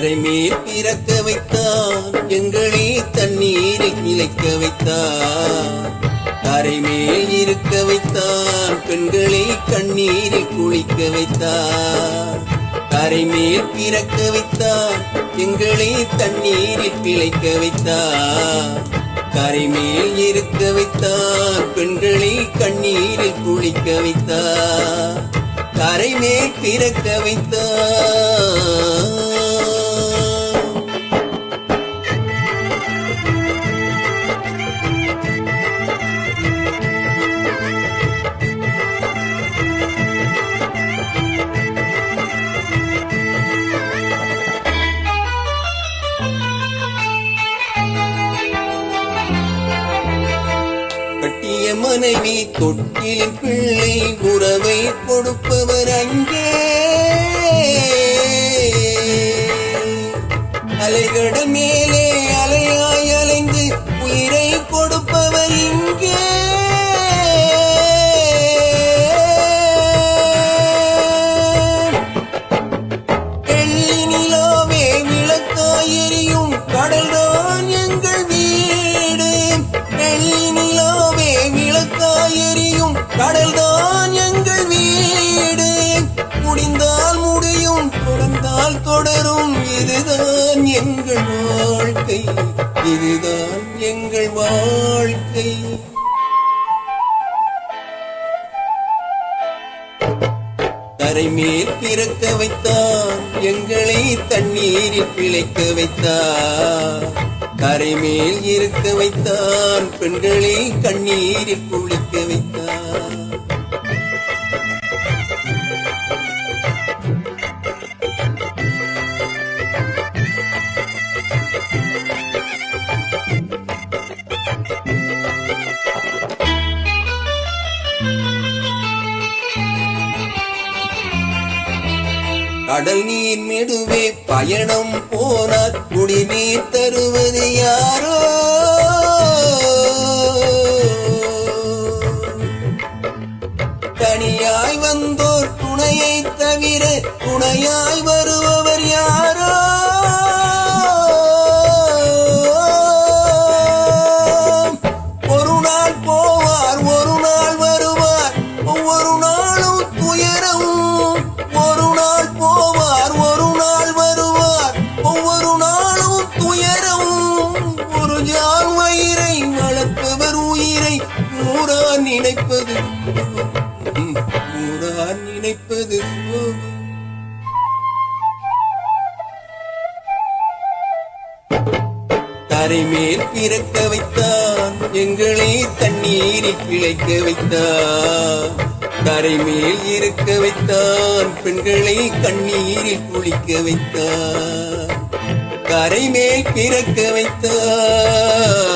கரைமேல் பிறக்க வைத்தான், எங்களை தண்ணீரில் நிலைக்க வைத்தான். கரைமேல் இருக்க வைத்தான், பெண்களை கண்ணீரில் குளிக்க வைத்தான். கரைமேல் பிறக்க வைத்தான், எங்களை தண்ணீரில் பிழைக்க வைத்தான். கரைமேல் இருக்க வைத்தான், பெண்களை கண்ணீரில் குளிக்க வைத்தான். கரைமேல் பிறக்க வைத்தான். கட்டிய மனைவி தொட்டில் பிள்ளை உறவை கொடுப்பவர் அங்கே. அலைகடல் மேலே அலையாய் அலைந்து உயிரை கொடுப்பவர் இங்கே. வெள்ளி நிலாவே விளக்காய் எரியும் கடல்தான் எங்கள் வீடு. வெள்ளி நிலாவே விளக்காய் எரியும் கடல்தான் எங்கள் வீடு. முடிந்தால் முடியும், தொடர்ந்தால் தொடரும், இதுதான் எங்கள் வாழ்க்கை, இதுதான் எங்கள் வாழ்க்கை. கரைமேல் பிறக்க வைத்தான், எங்களை தண்ணீரில் பிழைக்க வைத்தான். கரைமேல் இருக்க வைத்தான், பெண்களை கண்ணீரில் குளிக்க வைத்தான். கடல் நீர் மெடுவே பயணம் போனார், குடிநீர் தருவது யாரோ? தனியாய் வந்தோர் துணையை தவிர துணையாய் வருபவர் யாரோ? ஒரு நாள் போவார், ஒரு நாள் வருவார், ஒவ்வொரு நாளும் துயரம். ஒரு நாள் போவார், ஒரு நாள் வருவார், ஒவ்வொரு நாளும் துயரம். ஒரு ஜான் வயிறை வளர்ப்பவர் உயிரை ஊரார் நினைப்பது, ஊரார் நினைப்பது. கரைமேல் பிறக்க வைத்தான், எங்களை தண்ணீரில் பிழைக்க வைத்தான். கரைமேல் இருக்க வைத்தான், பெண்களை கண்ணீரில் குளிக்க வைத்தான். கரைமேல் பிறக்க வைத்தான்.